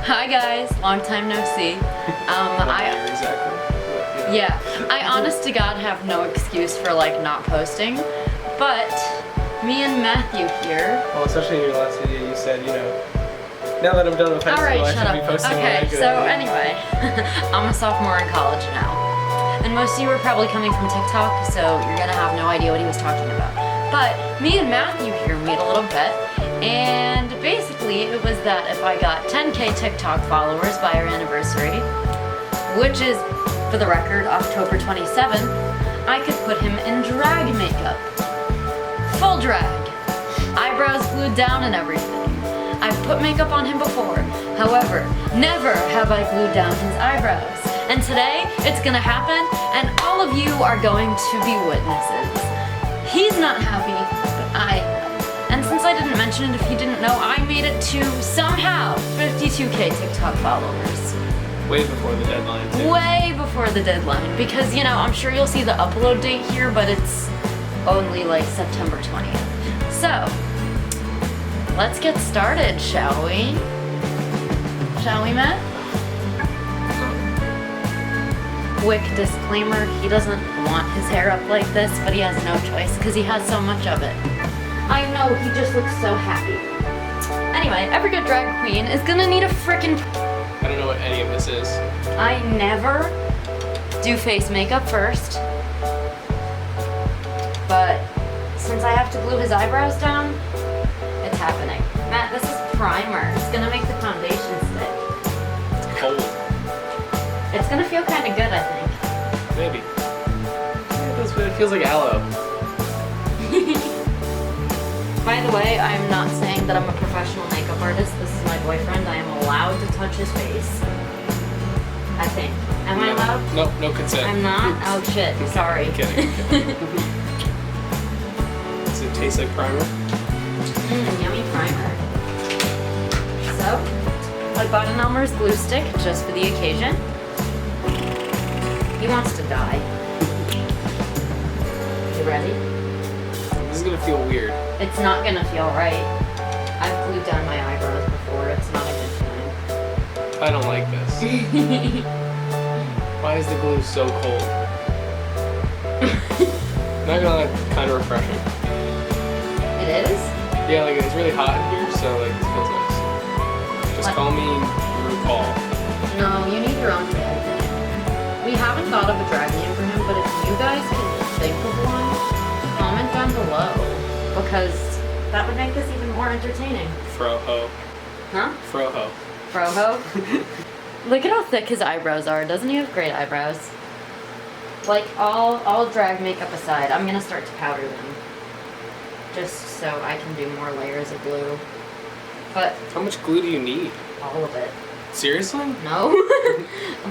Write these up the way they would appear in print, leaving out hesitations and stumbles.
Hi guys, long time no see. I honest to God have no excuse for like not posting, but me and Matthew here. Well, especially in your last video, you said, you know, now that I'm done with high school, I should be posting. Okay, so anyway, I'm a sophomore in college now, and most of you are probably coming from TikTok, so you're gonna have no idea what he was talking about. But me and Matthew here made a little bet, and basically it was that if I got 10K TikTok followers by our anniversary, which is, for the record, October 27th, I could put him in drag makeup. Full drag. Eyebrows glued down and everything. I've put makeup on him before. However, never have I glued down his eyebrows. And today, it's gonna happen, and all of you are going to be witnesses. He's not happy, but I am. And since I didn't mention it, if you didn't know, I made it to, somehow, 52K TikTok followers. Way before the deadline, too. Way before the deadline, because, you know, I'm sure you'll see the upload date here, but it's only like September 20th. So, let's get started, shall we? Shall we, Matt? Quick disclaimer, he doesn't want his hair up like this, but he has no choice because he has so much of it. I know, he just looks so happy. Anyway, every good drag queen is gonna need a frickin'... I don't know what any of this is. I never do face makeup first, but since I have to glue his eyebrows down, it's happening. Matt, this is primer. It's gonna make the foundation stick. It's cold. It's gonna feel kind of good, I think. Maybe. Yeah, that's what it feels like, aloe. By the way, I'm not saying that I'm a professional makeup artist. This is my boyfriend. I am allowed to touch his face. I think. Am I allowed? No, no consent. I'm not? Oh shit, sorry. I'm kidding. Does it taste like primer? Yummy primer. So, I bought an Elmer's glue stick just for the occasion. He wants to die. You ready? This is gonna feel weird. It's not gonna feel right. I've glued down my eyebrows before. It's not a good feeling. I don't like this. Why is the glue so cold? Not gonna lie, kind of refreshing. It is? Yeah, like it's really hot in here, so like it feels nice. Just call me RuPaul. No, you need your own drag name. We haven't thought of a drag name for him, but if you guys can think of one, comment down below, because that would make this even more entertaining. Froho. Huh? Froho. Froho? Look at how thick his eyebrows are. Doesn't he have great eyebrows? Like, all drag makeup aside, I'm gonna start to powder them. Just so I can do more layers of glue. But... How much glue do you need? All of it. Seriously? No.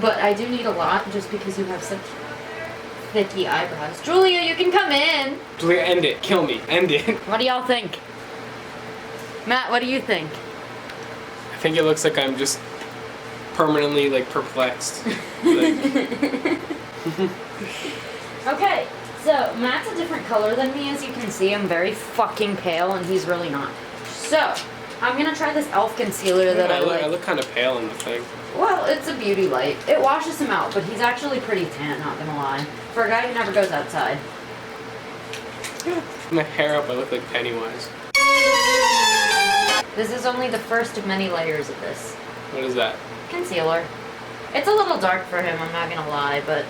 But I do need a lot just because you have such thicky eyebrows. Julia, you can come in! Julia, end it. Kill me. End it. What do y'all think? Matt, what do you think? I think it looks like I'm just permanently, like, perplexed. Like... Okay, so Matt's a different color than me, as you can see. I'm very fucking pale, and he's really not. So, I'm gonna try this e.l.f. concealer that I like. I look kind of pale in the thing. Well, it's a beauty light. It washes him out, but he's actually pretty tan, not gonna lie. For a guy who never goes outside. My hair up, I look like Pennywise. This is only the first of many layers of this. What is that? Concealer. It's a little dark for him, I'm not gonna lie, but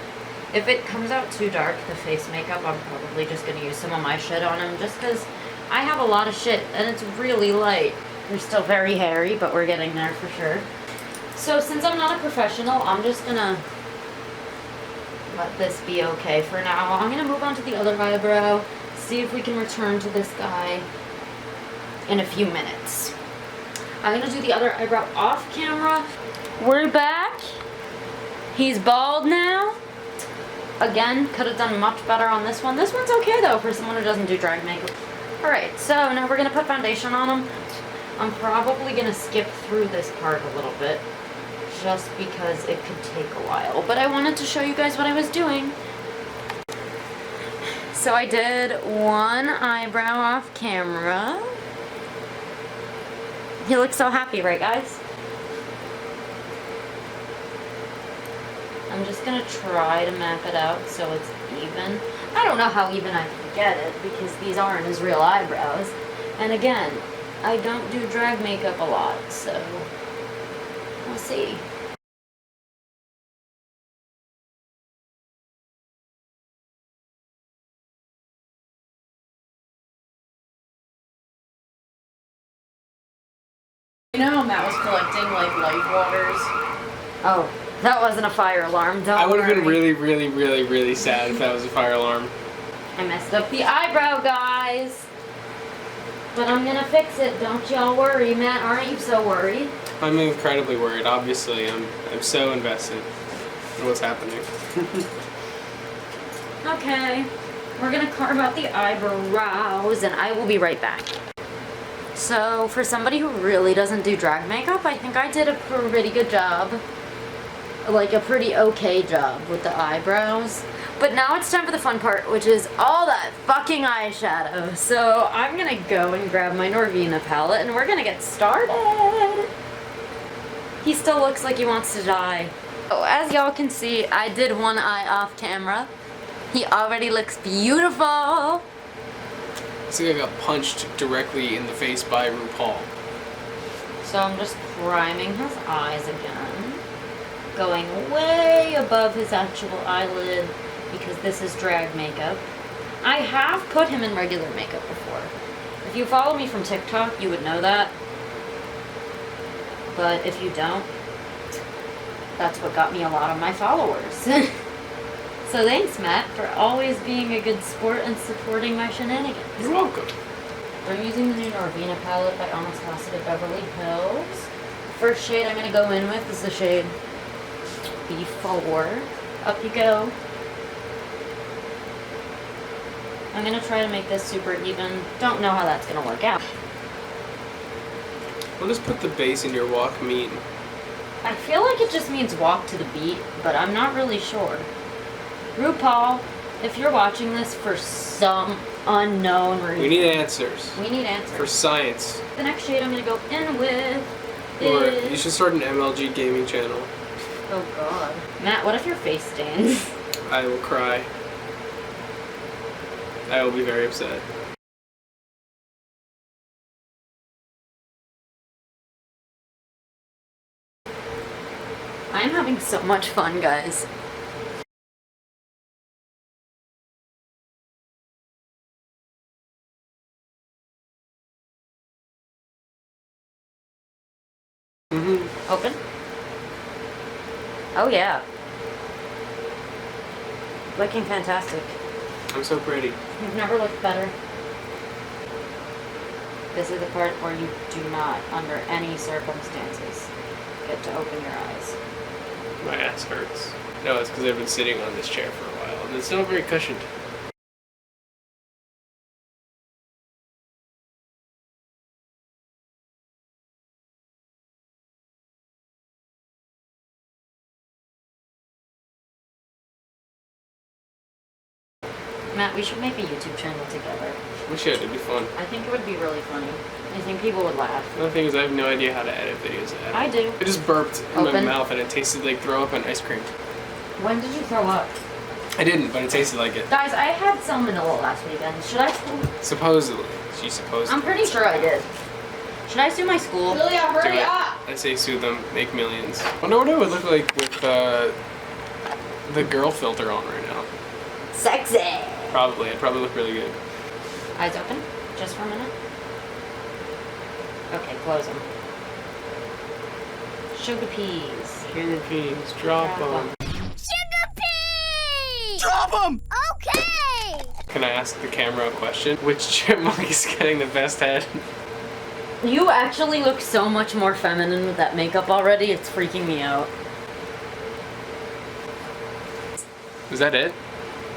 if it comes out too dark, the face makeup, I'm probably just gonna use some of my shit on him, just because I have a lot of shit, and it's really light. They're still very hairy, but we're getting there for sure. So since I'm not a professional, I'm just gonna let this be okay for now. I'm gonna move on to the other eyebrow, see if we can return to this guy in a few minutes. I'm gonna do the other eyebrow off camera. We're back. He's bald now. Again, could have done much better on this one. This one's okay though for someone who doesn't do drag makeup. Alright, so now we're gonna put foundation on him. I'm probably gonna skip through this part a little bit, just because it could take a while. But I wanted to show you guys what I was doing. So I did one eyebrow off camera. He looks so happy, right guys? I'm just gonna try to map it out so it's even. I don't know how even I can get it because these aren't his real eyebrows. And again, I don't do drag makeup a lot, so we'll see. You know how Matt was collecting like life waters? Oh, that wasn't a fire alarm. Don't I would have been worry. really sad if that was a fire alarm. I messed up the eyebrow, guys. But I'm gonna fix it. Don't y'all worry, Matt. Aren't you so worried? I'm incredibly worried. Obviously, I'm so invested in what's happening. Okay, we're gonna carve out the eyebrows, and I will be right back. So, for somebody who really doesn't do drag makeup, I think I did a pretty good job. Like, a pretty okay job with the eyebrows. But now it's time for the fun part, which is all that fucking eyeshadow. So, I'm gonna go and grab my Norvina palette, and we're gonna get started. He still looks like he wants to die. Oh, as y'all can see, I did one eye off camera. He already looks beautiful. It's like I got punched directly in the face by RuPaul. So I'm just priming his eyes again. Going way above his actual eyelid because this is drag makeup. I have put him in regular makeup before. If you follow me from TikTok, you would know that. But if you don't, that's what got me a lot of my followers. So thanks, Matt, for always being a good sport and supporting my shenanigans. You're welcome. I'm using the new Norvina palette by Anastasia Beverly Hills. First shade I'm going to go in with is the shade B4. Up you go. I'm going to try to make this super even. Don't know how that's going to work out. What does put the bass in your walk mean? I feel like it just means walk to the beat, but I'm not really sure. RuPaul, if you're watching this for some unknown reason. We need answers. We need answers. For science. The next shade I'm going to go in with Or is... you should start an MLG gaming channel. Oh god. Matt, what if your face stains? I will cry. I will be very upset. I am having so much fun, guys. Open? Oh yeah. Looking fantastic. I'm so pretty. You've never looked better. This is the part where you do not, under any circumstances, get to open your eyes. My ass hurts. No, it's because I've been sitting on this chair for a while, and it's not very cushioned. Matt, we should make a YouTube channel together. We should, it'd be fun. I think it would be really funny. I think people would laugh. The thing is, I have no idea how to edit videos. I do. I just burped in my Open. mouth and it tasted like throw up and ice cream. When did you throw up? I didn't, but it tasted like it. Guys, I had salmonella last weekend. Should I sue? Supposedly. She supposedly. I'm pretty sure I did. Should I sue my school? Julia, Do hurry it. up! I say sue them, make millions. I wonder what it would look like with the girl filter on right now. Sexy! Probably. It'd probably look really good. Eyes open? Just for a minute? Okay, close them. Sugar peas. Sugar peas, drop them. Sugar pea! Drop him! Okay! Can I ask the camera a question? Which chipmunk is getting the best head? You actually look so much more feminine with that makeup already, it's freaking me out. Is that it?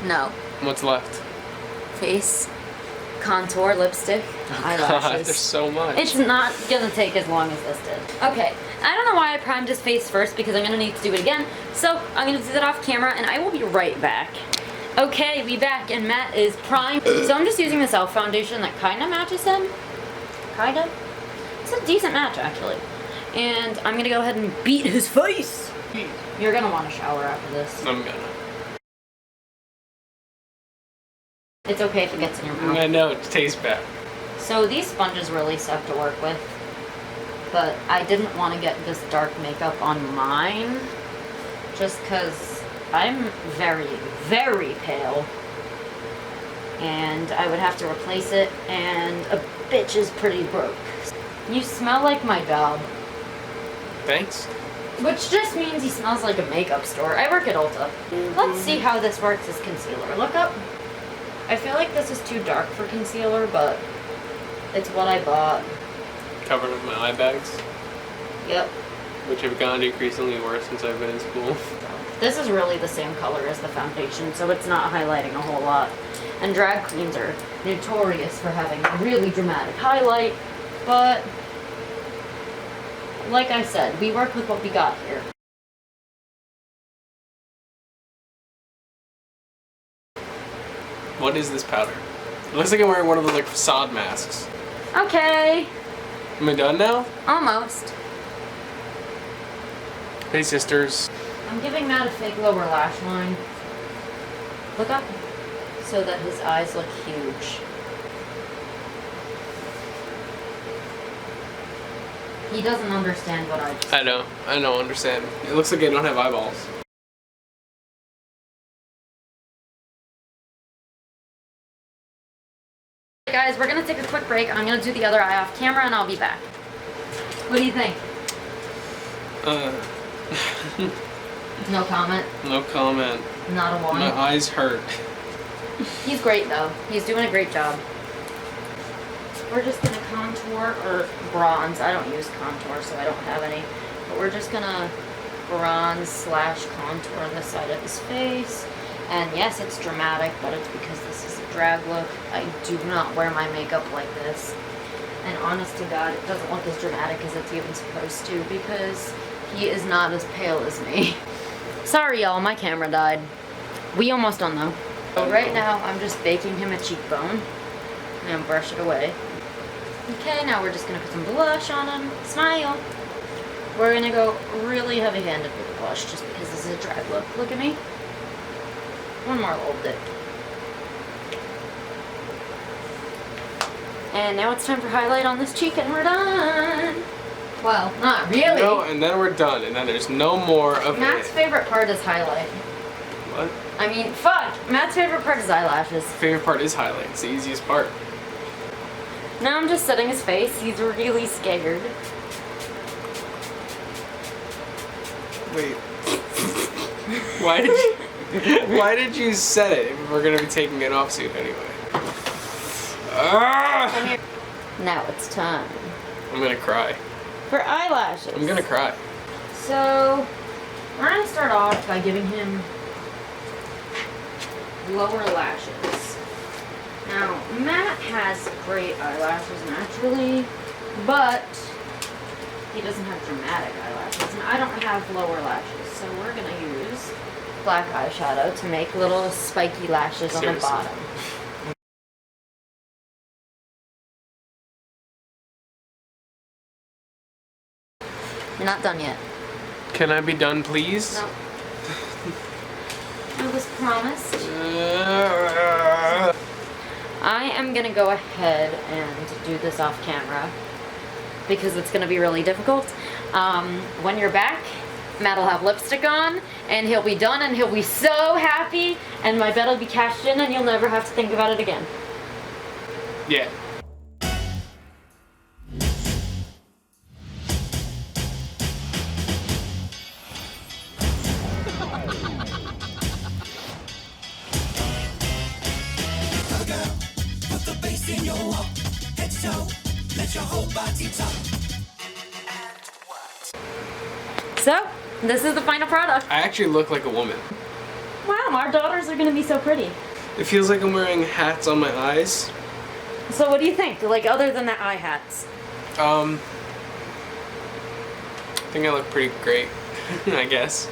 No. What's left? Face, contour, lipstick, God, eyelashes. there's so much. It's not gonna take as long as this did. Okay, I don't know why I primed his face first because I'm gonna need to do it again. So I'm gonna do that off camera and I will be right back. Okay, we back and Matt is primed. So I'm just using this e.l.f. foundation that kinda matches him. Kinda. It's a decent match actually. And I'm gonna go ahead and beat his face. You're gonna want to shower after this. I'm gonna. It's okay if it gets in your mouth. I know, it tastes bad. So these sponges really suck to work with, but I didn't want to get this dark makeup on mine just because I'm very, very pale and I would have to replace it, and a bitch is pretty broke. You smell like my dog. Thanks. Which just means he smells like a makeup store. I work at Ulta. Let's see how this works as concealer. Look up. I feel like this is too dark for concealer, but it's what I bought. Covered with my eye bags, Yep. which have gotten increasingly worse since I've been in school. This is really the same color as the foundation, so it's not highlighting a whole lot. And drag queens are notorious for having a really dramatic highlight, but like I said, we work with what we got here. What is this powder? It looks like I'm wearing one of those like facade masks. Okay, Am I done now? almost. Hey sisters. I'm giving Matt a fake lower lash line. Look up so that his eyes look huge. He doesn't understand what I just I don't understand. It looks like I don't have eyeballs. Guys, we're gonna take a quick break. I'm gonna do the other eye off camera and I'll be back. What do you think? No comment. No comment. Not a one. My eyes hurt. He's great though. He's doing a great job. We're just gonna contour or bronze. I don't use contour, so I don't have any. But we're just gonna bronze slash contour the side of his face. And yes, it's dramatic, but it's because this is a drag look. I do not wear my makeup like this. And honest to God, it doesn't look as dramatic as it's even supposed to because he is not as pale as me. Sorry y'all, my camera died. We almost done though. So right now, I'm just baking him a cheekbone. And brush it away. Okay, now we're just gonna put some blush on him. Smile. We're gonna go really heavy-handed with the blush just because this is a drag look. Look at me. One more little dip. And now it's time for highlight on this cheek and we're done. Well, not really. No, and then we're done, and then there's no more of Matt's it. favorite part is highlight. What? I mean, fuck. Matt's favorite part is eyelashes. Favorite part is highlight. It's the easiest part. Now I'm just setting his face. He's really scared. Wait. Why did you set it if we're gonna be taking it off soon anyway? Come here. Now it's time I'm gonna cry. for eyelashes. I'm gonna cry. So, we're gonna start off by giving him lower lashes. Now, Matt has great eyelashes naturally, but he doesn't have dramatic eyelashes, and I don't have lower lashes, so we're gonna use black eyeshadow to make little spiky lashes on the Seriously. bottom. You're not done yet. Can I be done, please? No. I was promised. I am gonna go ahead and do this off camera because it's gonna be really difficult. When you're back, Matt will have lipstick on and he'll be done and he'll be so happy and my bet will be cashed in and you'll never have to think about it again. Yeah. So, this is the final product. I actually look like a woman. Wow, our daughters are gonna be so pretty. It feels like I'm wearing hats on my eyes. So what do you think? Like, other than the eye hats? I think I look pretty great, I guess.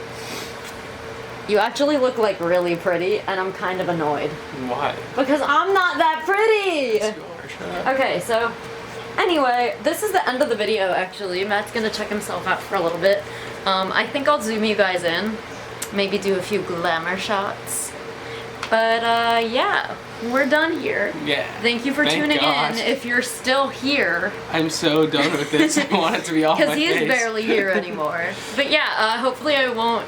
You actually look like really pretty and I'm kind of annoyed. Why? Because I'm not that pretty! Shut up. Okay, so anyway, this is the end of the video actually. Matt's gonna check himself out for a little bit. I think I'll zoom you guys in. Maybe do a few glamour shots. But yeah, we're done here. Yeah. Thank you for Thank tuning God. in. If you're still here, I'm so done with this. I want it to be off my because he face. is barely here anymore. But yeah, hopefully I won't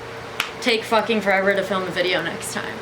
take fucking forever to film a video next time.